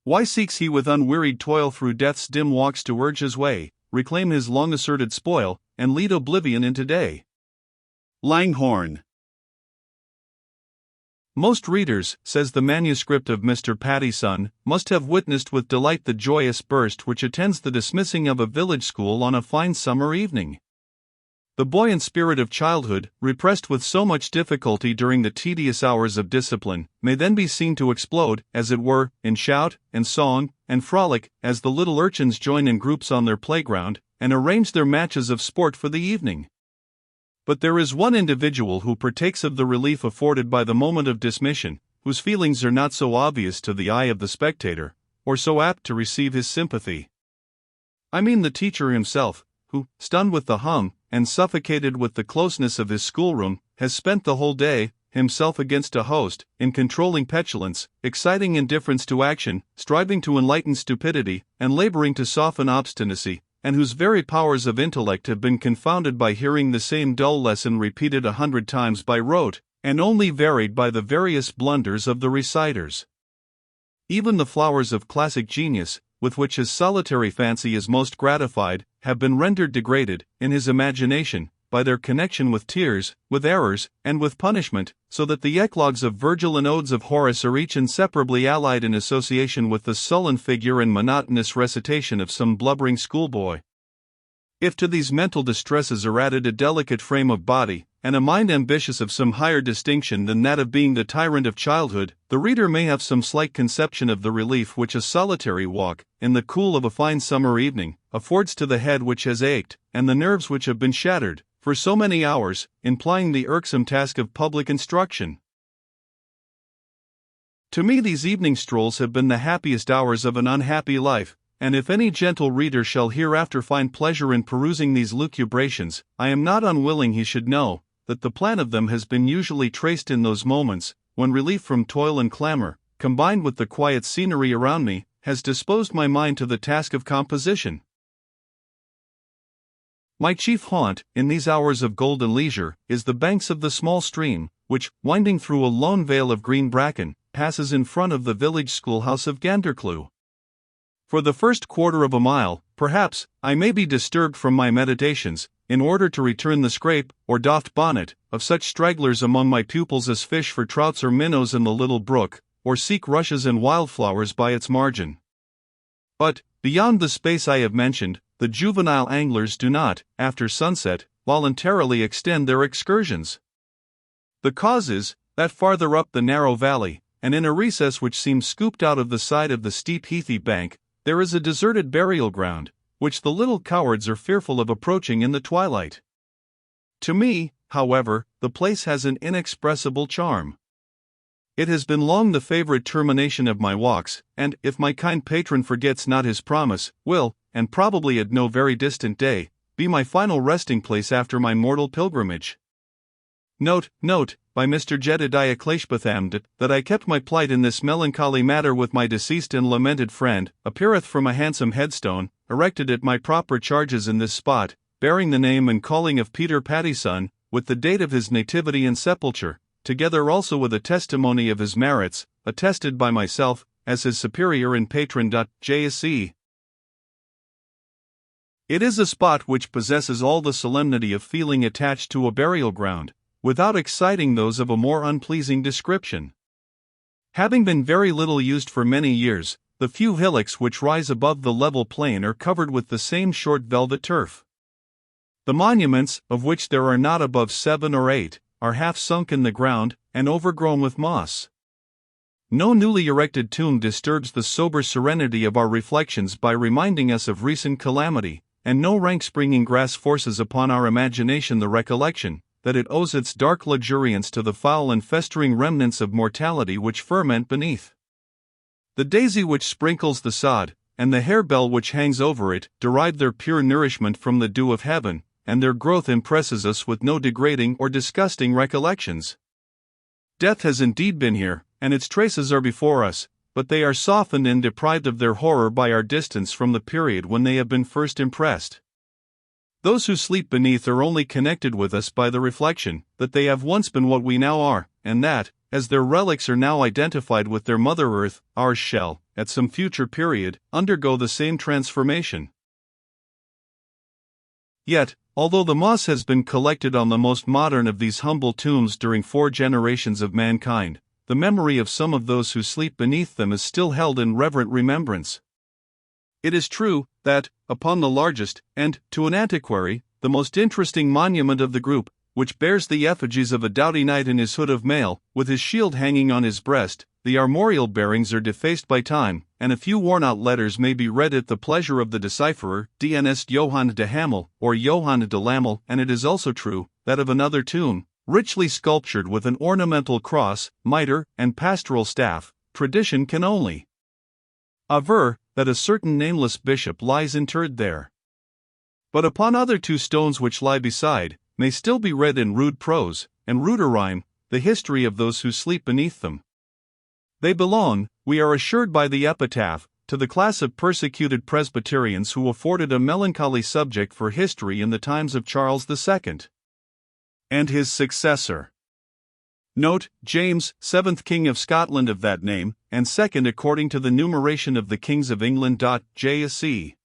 Why seeks he with unwearied toil through death's dim walks to urge his way, reclaim his long-asserted spoil, and lead oblivion into day? Langhorne. Most readers, says the manuscript of Mr. Pattyson, must have witnessed with delight the joyous burst which attends the dismissing of a village school on a fine summer evening. The buoyant spirit of childhood, repressed with so much difficulty during the tedious hours of discipline, may then be seen to explode, as it were, in shout, and song, and frolic, as the little urchins join in groups on their playground, and arrange their matches of sport for the evening. But there is one individual who partakes of the relief afforded by the moment of dismission, whose feelings are not so obvious to the eye of the spectator, or so apt to receive his sympathy. I mean the teacher himself, who, stunned with the hum, and suffocated with the closeness of his schoolroom, has spent the whole day, himself against a host, in controlling petulance, exciting indifference to action, striving to enlighten stupidity, and laboring to soften obstinacy, and whose very powers of intellect have been confounded by hearing the same dull lesson repeated 100 times by rote, and only varied by the various blunders of the reciters. Even the flowers of classic genius, with which his solitary fancy is most gratified, have been rendered degraded, in his imagination, by their connection with tears, with errors, and with punishment, so that the eclogues of Virgil and odes of Horace are each inseparably allied in association with the sullen figure and monotonous recitation of some blubbering schoolboy. If to these mental distresses are added a delicate frame of body, and a mind ambitious of some higher distinction than that of being the tyrant of childhood, the reader may have some slight conception of the relief which a solitary walk, in the cool of a fine summer evening, affords to the head which has ached, and the nerves which have been shattered, for so many hours, in plying the irksome task of public instruction. To me these evening strolls have been the happiest hours of an unhappy life, and if any gentle reader shall hereafter find pleasure in perusing these lucubrations, I am not unwilling he should know that the plan of them has been usually traced in those moments, when relief from toil and clamor, combined with the quiet scenery around me, has disposed my mind to the task of composition. My chief haunt, in these hours of golden leisure, is the banks of the small stream, which, winding through a lone vale of green bracken, passes in front of the village schoolhouse of Gandercleugh. For the first quarter of a mile, perhaps, I may be disturbed from my meditations, in order to return the scrape, or doffed bonnet, of such stragglers among my pupils as fish for trouts or minnows in the little brook, or seek rushes and wildflowers by its margin. But, beyond the space I have mentioned, the juvenile anglers do not, after sunset, voluntarily extend their excursions. The cause is, that farther up the narrow valley, and in a recess which seems scooped out of the side of the steep heathy bank, there is a deserted burial ground, which the little cowards are fearful of approaching in the twilight. To me, however, the place has an inexpressible charm. It has been long the favorite termination of my walks, and, if my kind patron forgets not his promise, will, and probably at no very distant day, be my final resting place after my mortal pilgrimage. Note, by Mr. Jedediah Cleishbotham, that I kept my plight in this melancholy matter with my deceased and lamented friend, appeareth from a handsome headstone, erected at my proper charges in this spot, bearing the name and calling of Peter Pattyson, with the date of his nativity and sepulture, together also with a testimony of his merits, attested by myself, as his superior and patron. J.S.E. It is a spot which possesses all the solemnity of feeling attached to a burial ground, without exciting those of a more unpleasing description. Having been very little used for many years, the few hillocks which rise above the level plain are covered with the same short velvet turf. The monuments, of which there are not above 7 or 8, are half sunk in the ground, and overgrown with moss. No newly erected tomb disturbs the sober serenity of our reflections by reminding us of recent calamity, and no rank-springing grass forces upon our imagination the recollection that it owes its dark luxuriance to the foul and festering remnants of mortality which ferment beneath. The daisy which sprinkles the sod, and the harebell which hangs over it, derive their pure nourishment from the dew of heaven, and their growth impresses us with no degrading or disgusting recollections. Death has indeed been here, and its traces are before us, but they are softened and deprived of their horror by our distance from the period when they have been first impressed. Those who sleep beneath are only connected with us by the reflection that they have once been what we now are, and that, as their relics are now identified with their Mother Earth, ours shall, at some future period, undergo the same transformation. Yet, although the moss has been collected on the most modern of these humble tombs during 4 generations of mankind, the memory of some of those who sleep beneath them is still held in reverent remembrance. It is true that, upon the largest, and, to an antiquary, the most interesting monument of the group, which bears the effigies of a doughty knight in his hood of mail, with his shield hanging on his breast, the armorial bearings are defaced by time, and a few worn-out letters may be read at the pleasure of the decipherer, DNS Johann de Hamel, or Johann de Lamel, and it is also true that of another tomb, richly sculptured with an ornamental cross, mitre, and pastoral staff, tradition can only aver that a certain nameless bishop lies interred there. But upon other 2 stones which lie beside, may still be read in rude prose, and ruder rhyme, the history of those who sleep beneath them. They belong, we are assured by the epitaph, to the class of persecuted Presbyterians who afforded a melancholy subject for history in the times of Charles II and his successor. Note, James, 7th King of Scotland of that name, and 2nd according to the numeration of the kings of England. J.C.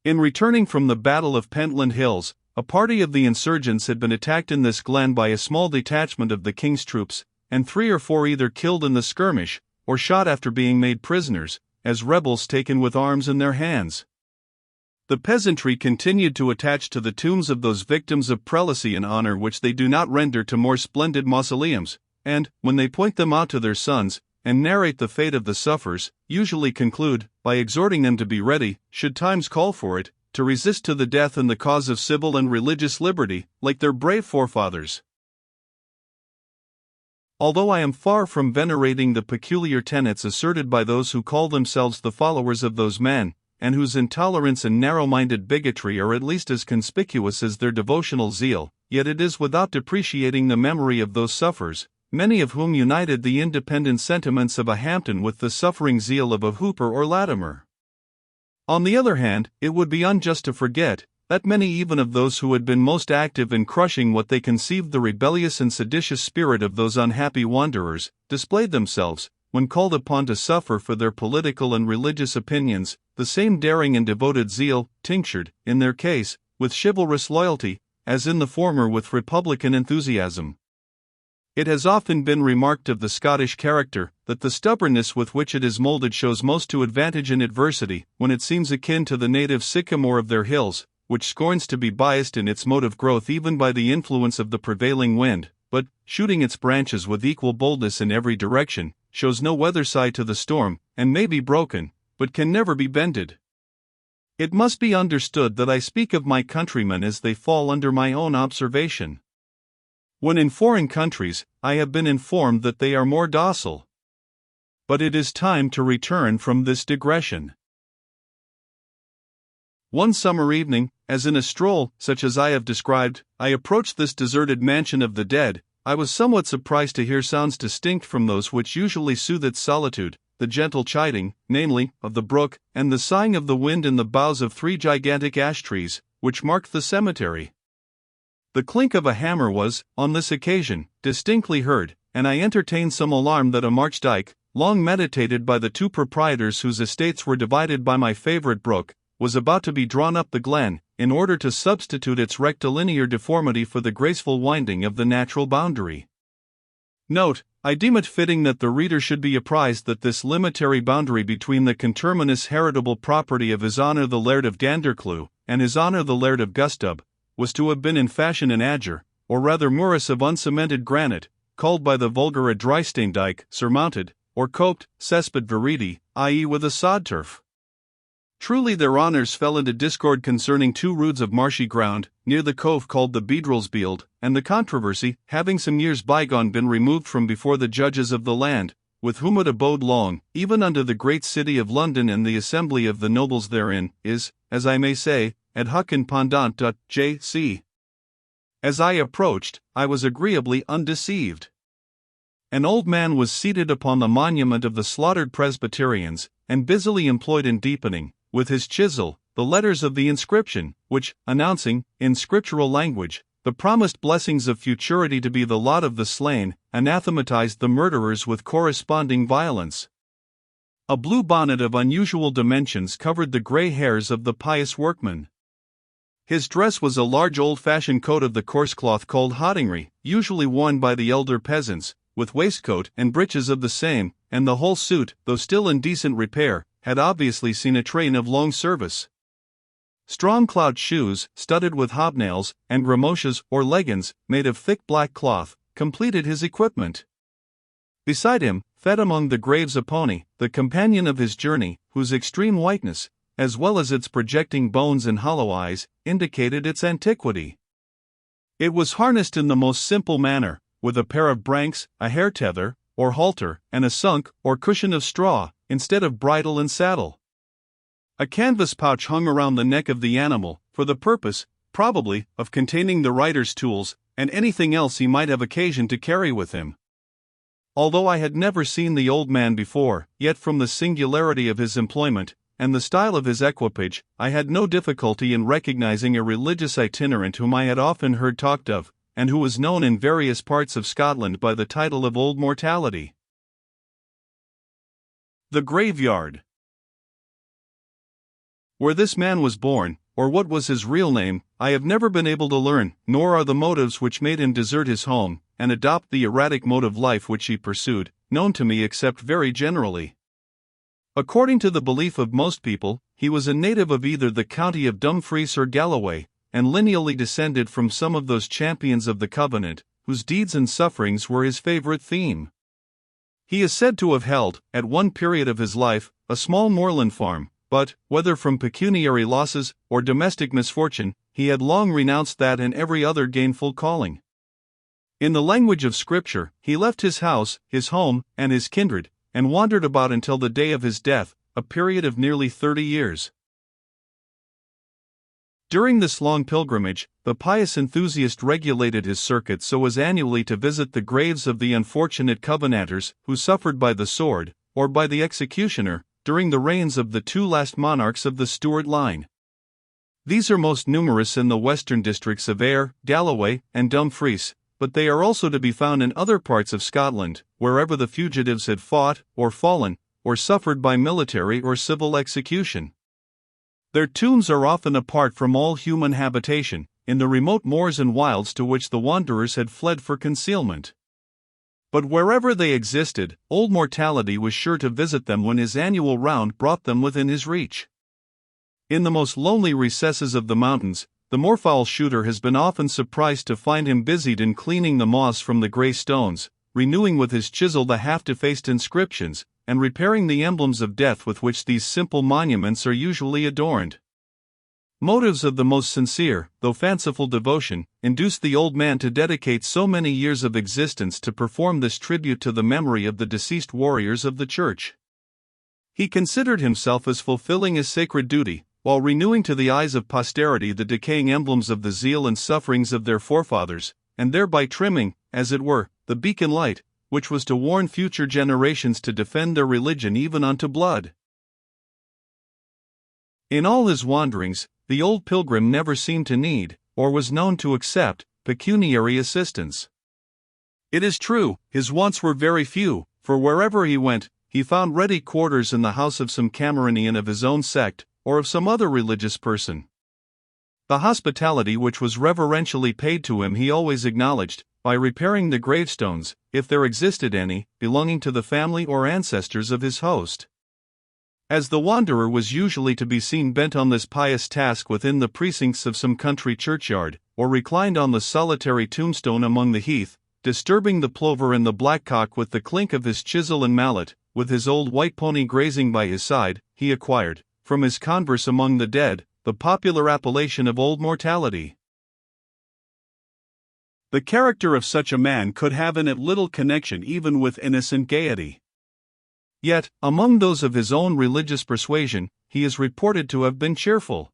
In returning from the Battle of Pentland Hills, a party of the insurgents had been attacked in this glen by a small detachment of the king's troops, and 3 or 4 either killed in the skirmish, or shot after being made prisoners, as rebels taken with arms in their hands. The peasantry continued to attach to the tombs of those victims of prelacy an honor which they do not render to more splendid mausoleums, and, when they point them out to their sons, and narrate the fate of the sufferers, usually conclude, by exhorting them to be ready, should times call for it, to resist to the death in the cause of civil and religious liberty, like their brave forefathers. Although I am far from venerating the peculiar tenets asserted by those who call themselves the followers of those men, and whose intolerance and narrow-minded bigotry are at least as conspicuous as their devotional zeal, yet it is without depreciating the memory of those sufferers, many of whom united the independent sentiments of a Hampden with the suffering zeal of a Hooper or Latimer. On the other hand, it would be unjust to forget that many even of those who had been most active in crushing what they conceived the rebellious and seditious spirit of those unhappy wanderers, displayed themselves, when called upon to suffer for their political and religious opinions, the same daring and devoted zeal, tinctured, in their case, with chivalrous loyalty, as in the former with republican enthusiasm. It has often been remarked of the Scottish character, that the stubbornness with which it is molded shows most to advantage in adversity, when it seems akin to the native sycamore of their hills, which scorns to be biased in its mode of growth even by the influence of the prevailing wind, but, shooting its branches with equal boldness in every direction, shows no weather side to the storm, and may be broken, but can never be bended. It must be understood that I speak of my countrymen as they fall under my own observation. When in foreign countries, I have been informed that they are more docile. But it is time to return from this digression. One summer evening, as in a stroll, such as I have described, I approached this deserted mansion of the dead, I was somewhat surprised to hear sounds distinct from those which usually soothe its solitude, the gentle chiding, namely, of the brook, and the sighing of the wind in the boughs of 3 gigantic ash trees, which marked the cemetery. The clink of a hammer was, on this occasion, distinctly heard, and I entertained some alarm that a march-dyke, long meditated by the 2 proprietors whose estates were divided by my favorite brook, was about to be drawn up the glen, in order to substitute its rectilinear deformity for the graceful winding of the natural boundary. Note, I deem it fitting that the reader should be apprised that this limitary boundary between the conterminous heritable property of His Honour the Laird of Gandercleugh, and His Honour the Laird of Gustub, was to have been in fashion an adger, or rather morass of uncemented granite, called by the vulgar a drystane dyke, surmounted, or coped, cespit veridi, i.e. with a sod turf. Truly their honours fell into discord concerning 2 roods of marshy ground, near the cove called the Bedrelsbeeld, and the controversy, having some years bygone been removed from before the judges of the land, with whom it abode long, even unto the great city of London and the assembly of the nobles therein, is, as I may say, ad hoc in pendant. J.C. As I approached, I was agreeably undeceived. An old man was seated upon the monument of the slaughtered Presbyterians, and busily employed in deepening, with his chisel, the letters of the inscription, which, announcing, in scriptural language, the promised blessings of futurity to be the lot of the slain, anathematized the murderers with corresponding violence. A blue bonnet of unusual dimensions covered the grey hairs of the pious workman. His dress was a large old-fashioned coat of the coarse cloth called hoddingry, usually worn by the elder peasants, with waistcoat and breeches of the same, and the whole suit, though still in decent repair, had obviously seen a train of long service. Strong cloud shoes, studded with hobnails, and ramoshas or leggins, made of thick black cloth, completed his equipment. Beside him, fed among the graves a pony, the companion of his journey, whose extreme whiteness, as well as its projecting bones and hollow eyes, indicated its antiquity. It was harnessed in the most simple manner, with a pair of branks, a hair tether, or halter, and a sunk, or cushion of straw, instead of bridle and saddle. A canvas pouch hung around the neck of the animal, for the purpose, probably, of containing the rider's tools, and anything else he might have occasion to carry with him. Although I had never seen the old man before, yet from the singularity of his employment, and the style of his equipage, I had no difficulty in recognizing a religious itinerant whom I had often heard talked of, and who was known in various parts of Scotland by the title of Old Mortality. The Graveyard. Where this man was born, or what was his real name, I have never been able to learn, nor are the motives which made him desert his home, and adopt the erratic mode of life which he pursued, known to me except very generally. According to the belief of most people, he was a native of either the county of Dumfries or Galloway, and lineally descended from some of those champions of the Covenant, whose deeds and sufferings were his favorite theme. He is said to have held, at one period of his life, a small moorland farm, but, whether from pecuniary losses or domestic misfortune, he had long renounced that and every other gainful calling. In the language of Scripture, he left his house, his home, and his kindred, and wandered about until the day of his death, a period of nearly 30 years. During this long pilgrimage, the pious enthusiast regulated his circuit so as annually to visit the graves of the unfortunate Covenanters who suffered by the sword, or by the executioner, during the reigns of the two last monarchs of the Stuart line. These are most numerous in the western districts of Ayr, Galloway, and Dumfries, but they are also to be found in other parts of Scotland, wherever the fugitives had fought, or fallen, or suffered by military or civil execution. Their tombs are often apart from all human habitation, in the remote moors and wilds to which the wanderers had fled for concealment. But wherever they existed, Old Mortality was sure to visit them when his annual round brought them within his reach. In the most lonely recesses of the mountains, the moorfowl shooter has been often surprised to find him busied in cleaning the moss from the grey stones, renewing with his chisel the half-defaced inscriptions, and repairing the emblems of death with which these simple monuments are usually adorned. Motives of the most sincere, though fanciful devotion, induced the old man to dedicate so many years of existence to perform this tribute to the memory of the deceased warriors of the Church. He considered himself as fulfilling his sacred duty, while renewing to the eyes of posterity the decaying emblems of the zeal and sufferings of their forefathers, and thereby trimming, as it were, the beacon light, which was to warn future generations to defend their religion even unto blood. In all his wanderings, the old pilgrim never seemed to need, or was known to accept, pecuniary assistance. It is true, his wants were very few, for wherever he went, he found ready quarters in the house of some Cameronian of his own sect, or of some other religious person. The hospitality which was reverentially paid to him he always acknowledged, by repairing the gravestones, if there existed any, belonging to the family or ancestors of his host. As the wanderer was usually to be seen bent on this pious task within the precincts of some country churchyard, or reclined on the solitary tombstone among the heath, disturbing the plover and the blackcock with the clink of his chisel and mallet, with his old white pony grazing by his side, he acquired, from his converse among the dead, the popular appellation of Old Mortality. The character of such a man could have in it little connection even with innocent gaiety. Yet, among those of his own religious persuasion, he is reported to have been cheerful.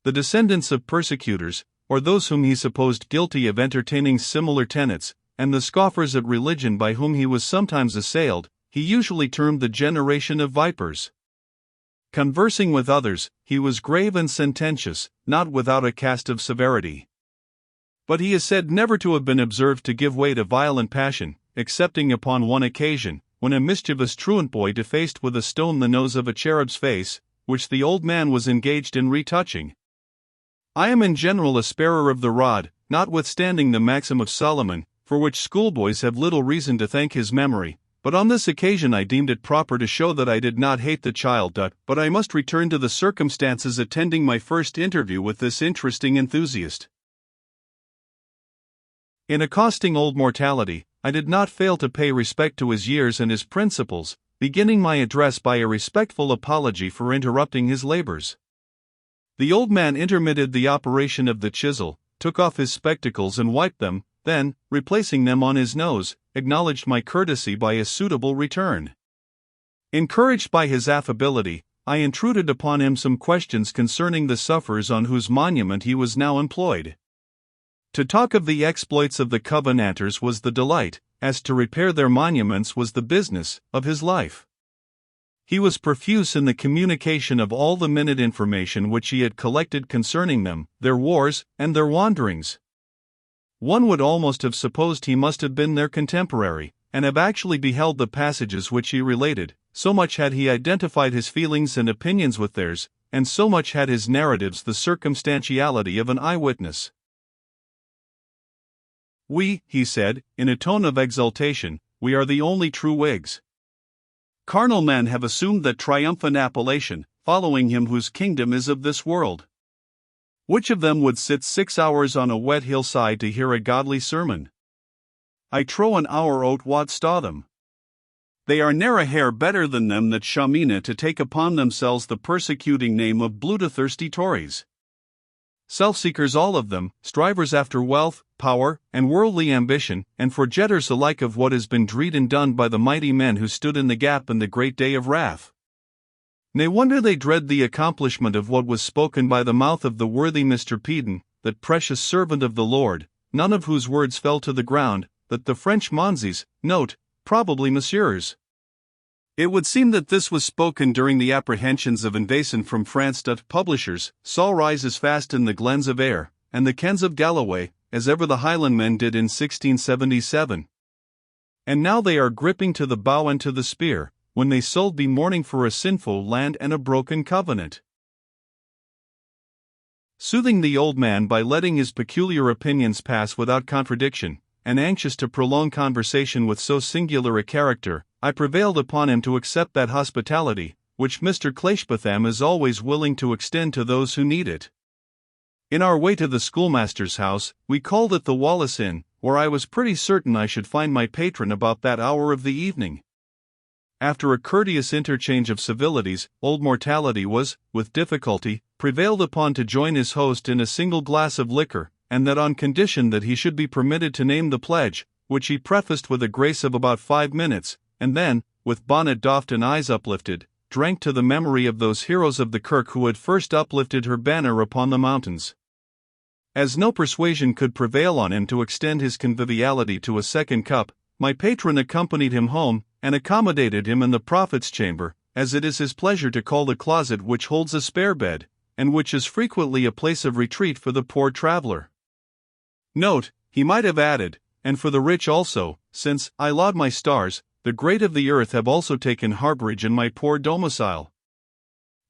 The descendants of persecutors, or those whom he supposed guilty of entertaining similar tenets, and the scoffers at religion by whom he was sometimes assailed, he usually termed the generation of vipers. Conversing with others, he was grave and sententious, not without a cast of severity. But he is said never to have been observed to give way to violent passion, excepting upon one occasion, when a mischievous truant boy defaced with a stone the nose of a cherub's face, which the old man was engaged in retouching. I am in general a sparer of the rod, notwithstanding the maxim of Solomon, for which schoolboys have little reason to thank his memory, but on this occasion I deemed it proper to show that I did not hate the child. But I must return to the circumstances attending my first interview with this interesting enthusiast. In accosting Old Mortality, I did not fail to pay respect to his years and his principles, beginning my address by a respectful apology for interrupting his labors. The old man intermitted the operation of the chisel, took off his spectacles and wiped them, then, replacing them on his nose, acknowledged my courtesy by a suitable return. Encouraged by his affability, I intruded upon him some questions concerning the sufferers on whose monument he was now employed. To talk of the exploits of the Covenanters was the delight, as to repair their monuments was the business, of his life. He was profuse in the communication of all the minute information which he had collected concerning them, their wars, and their wanderings. One would almost have supposed he must have been their contemporary, and have actually beheld the passages which he related, so much had he identified his feelings and opinions with theirs, and so much had his narratives the circumstantiality of an eyewitness. "We," he said, in a tone of exultation, "we are the only true Whigs. Carnal men have assumed that triumphant appellation, following him whose kingdom is of this world. Which of them would sit 6 hours on a wet hillside to hear a godly sermon? I trow an hour out wad sta them. They are ne'er a hair better than them that shamina to take upon themselves the persecuting name of bloodthirsty Tories. Self-seekers all of them, strivers after wealth, power, and worldly ambition, and forgetters alike of what has been dreed and done by the mighty men who stood in the gap in the great day of wrath. Nae wonder they dread the accomplishment of what was spoken by the mouth of the worthy Mr. Peden, that precious servant of the Lord, none of whose words fell to the ground, that the French Monzis, note, probably Messieurs. It would seem that this was spoken during the apprehensions of invasion from France. Publishers saw rise as fast in the glens of Ayr, and the kens of Galloway, as ever the Highlandmen did in 1677. And now they are gripping to the bow and to the spear, when they sold be mourning for a sinful land and a broken covenant. Soothing the old man by letting his peculiar opinions pass without contradiction, and anxious to prolong conversation with so singular a character, I prevailed upon him to accept that hospitality, which Mr. Cleishbotham is always willing to extend to those who need it. In our way to the schoolmaster's house, we called at the Wallace Inn, where I was pretty certain I should find my patron about that hour of the evening. After a courteous interchange of civilities, Old Mortality was, with difficulty, prevailed upon to join his host in a single glass of liquor, and that on condition that he should be permitted to name the pledge, which he prefaced with a grace of about 5 minutes, and then, with bonnet doffed and eyes uplifted, drank to the memory of those heroes of the Kirk who had first uplifted her banner upon the mountains. As no persuasion could prevail on him to extend his conviviality to a second cup, my patron accompanied him home, and accommodated him in the prophet's chamber, as it is his pleasure to call the closet which holds a spare bed, and which is frequently a place of retreat for the poor traveler. Note, he might have added, and for the rich also, since, I laud my stars, the great of the earth have also taken harborage in my poor domicile.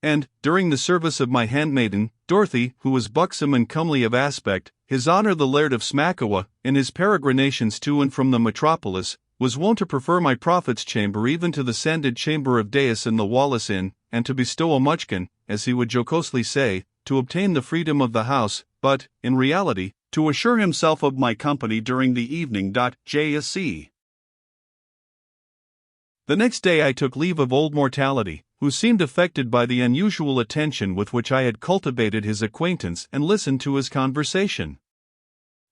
And, during the service of my handmaiden, Dorothy, who was buxom and comely of aspect, his honour the Laird of Smackawa, in his peregrinations to and from the metropolis, was wont to prefer my prophet's chamber even to the sanded chamber of Deus in the Wallace Inn, and to bestow a muchkin, as he would jocosely say, to obtain the freedom of the house, but, in reality, to assure himself of my company during the evening. J.S.C. The next day I took leave of Old Mortality, who seemed affected by the unusual attention with which I had cultivated his acquaintance and listened to his conversation.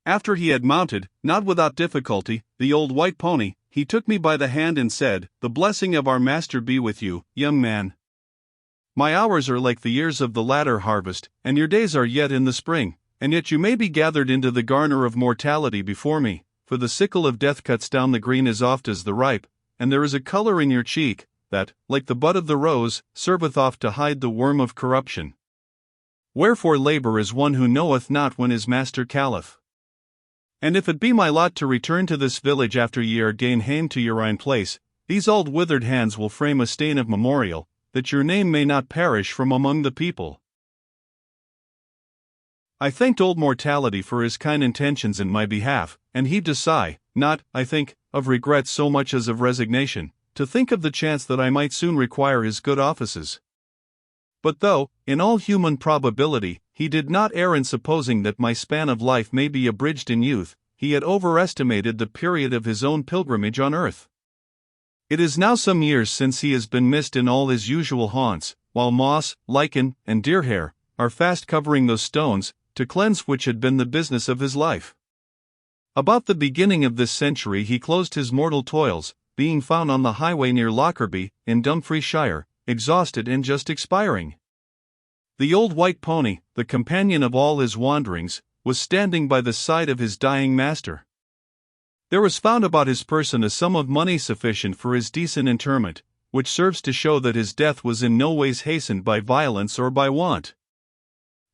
After he had mounted, not without difficulty, the old white pony, he took me by the hand and said, "The blessing of our Master be with you, young man. My hours are like the years of the latter harvest, and your days are yet in the spring, and yet you may be gathered into the garner of mortality before me, for the sickle of death cuts down the green as oft as the ripe, and there is a colour in your cheek, that, like the bud of the rose, serveth oft to hide the worm of corruption. Wherefore labour is one who knoweth not when his master calleth." And if it be my lot to return to this village after ye are gane hame to your own place, these auld withered hands will frame a stain of memorial, that your name may not perish from among the people. I thanked old Mortality for his kind intentions in my behalf, and heaved a sigh, not, I think, of regret so much as of resignation, to think of the chance that I might soon require his good offices. But though, in all human probability, he did not err in supposing that my span of life may be abridged in youth, he had overestimated the period of his own pilgrimage on earth. It is now some years since he has been missed in all his usual haunts, while moss, lichen, and deer hair are fast covering those stones, to cleanse which had been the business of his life. About the beginning of this century he closed his mortal toils, being found on the highway near Lockerbie, in Dumfriesshire, exhausted and just expiring. The old white pony, the companion of all his wanderings, was standing by the side of his dying master. There was found about his person a sum of money sufficient for his decent interment, which serves to show that his death was in no ways hastened by violence or by want.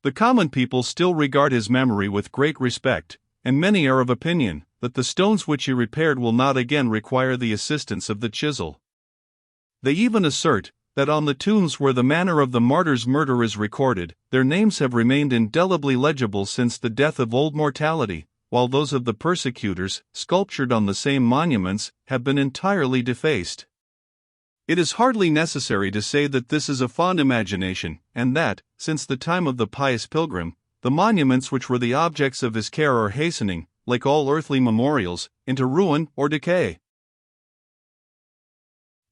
The common people still regard his memory with great respect, and many are of opinion that the stones which he repaired will not again require the assistance of the chisel. They even assert that on the tombs where the manner of the martyr's murder is recorded, their names have remained indelibly legible since the death of old Mortality, while those of the persecutors, sculptured on the same monuments, have been entirely defaced. It is hardly necessary to say that this is a fond imagination, and that, since the time of the pious pilgrim, the monuments which were the objects of his care are hastening, like all earthly memorials, into ruin or decay.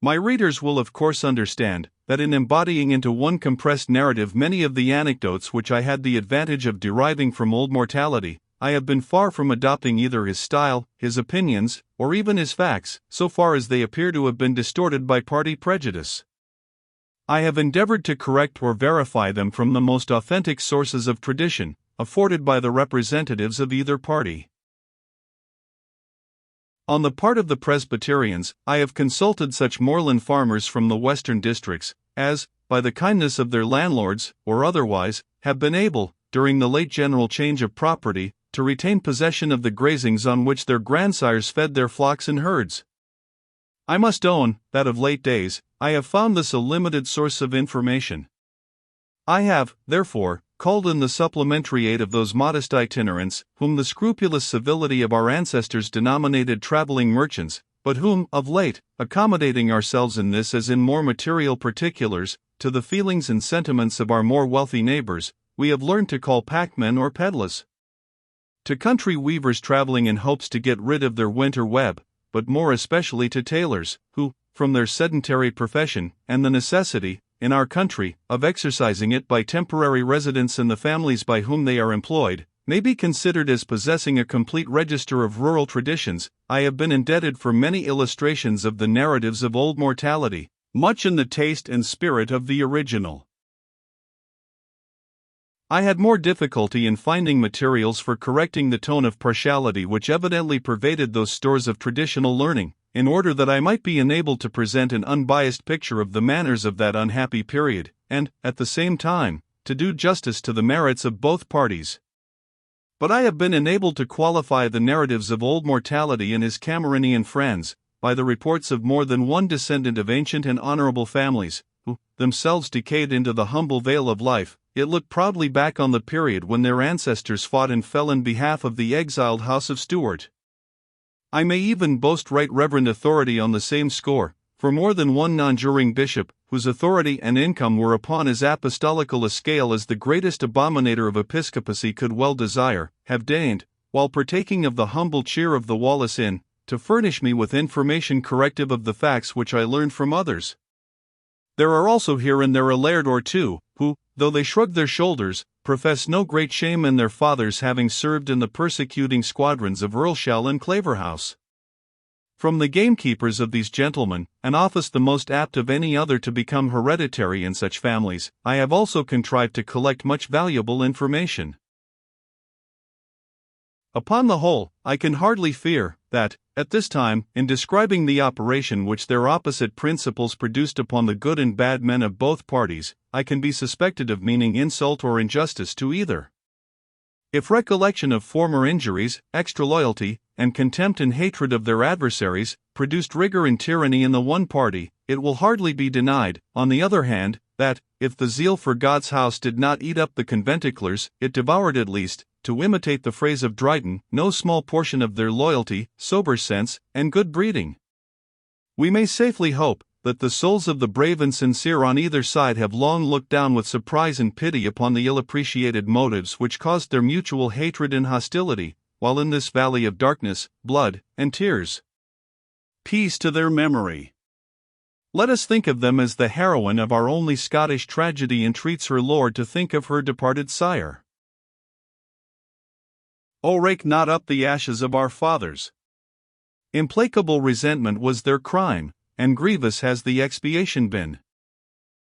My readers will of course understand that in embodying into one compressed narrative many of the anecdotes which I had the advantage of deriving from old Mortality, I have been far from adopting either his style, his opinions, or even his facts, so far as they appear to have been distorted by party prejudice. I have endeavored to correct or verify them from the most authentic sources of tradition, afforded by the representatives of either party. On the part of the Presbyterians, I have consulted such moorland farmers from the western districts, as, by the kindness of their landlords, or otherwise, have been able, during the late general change of property, to retain possession of the grazings on which their grandsires fed their flocks and herds. I must own that of late days, I have found this a limited source of information. I have, therefore, called in the supplementary aid of those modest itinerants, whom the scrupulous civility of our ancestors denominated traveling merchants, but whom, of late, accommodating ourselves in this as in more material particulars, to the feelings and sentiments of our more wealthy neighbors, we have learned to call packmen or pedlars. To country weavers traveling in hopes to get rid of their winter web, but more especially to tailors, who, from their sedentary profession, and the necessity, in our country, of exercising it by temporary residence in the families by whom they are employed, may be considered as possessing a complete register of rural traditions, I have been indebted for many illustrations of the narratives of old Mortality, much in the taste and spirit of the original. I had more difficulty in finding materials for correcting the tone of partiality which evidently pervaded those stores of traditional learning, in order that I might be enabled to present an unbiased picture of the manners of that unhappy period, and, at the same time, to do justice to the merits of both parties. But I have been enabled to qualify the narratives of old Mortality and his Cameronian friends, by the reports of more than one descendant of ancient and honorable families, who, themselves decayed into the humble vale of life, yet look proudly back on the period when their ancestors fought and fell in behalf of the exiled House of Stuart. I may even boast right reverend authority on the same score, for more than one nonjuring bishop, whose authority and income were upon as apostolical a scale as the greatest abominator of episcopacy could well desire, have deigned, while partaking of the humble cheer of the Wallace Inn, to furnish me with information corrective of the facts which I learned from others. There are also here and there a laird or two, who, though they shrug their shoulders, profess no great shame in their fathers having served in the persecuting squadrons of Earlshall and Claverhouse. From the gamekeepers of these gentlemen, an office the most apt of any other to become hereditary in such families, I have also contrived to collect much valuable information. Upon the whole, I can hardly fear that, at this time, in describing the operation which their opposite principles produced upon the good and bad men of both parties, I can be suspected of meaning insult or injustice to either. If recollection of former injuries, extra loyalty, and contempt and hatred of their adversaries produced rigor and tyranny in the one party, it will hardly be denied, on the other hand, that, if the zeal for God's house did not eat up the conventiclers, it devoured at least, to imitate the phrase of Dryden, no small portion of their loyalty, sober sense, and good breeding. We may safely hope that the souls of the brave and sincere on either side have long looked down with surprise and pity upon the ill-appreciated motives which caused their mutual hatred and hostility, while in this valley of darkness, blood, and tears. Peace to their memory. Let us think of them as the heroine of our only Scottish tragedy entreats her lord to think of her departed sire. O rake not up the ashes of our fathers. Implacable resentment was their crime, and grievous has the expiation been.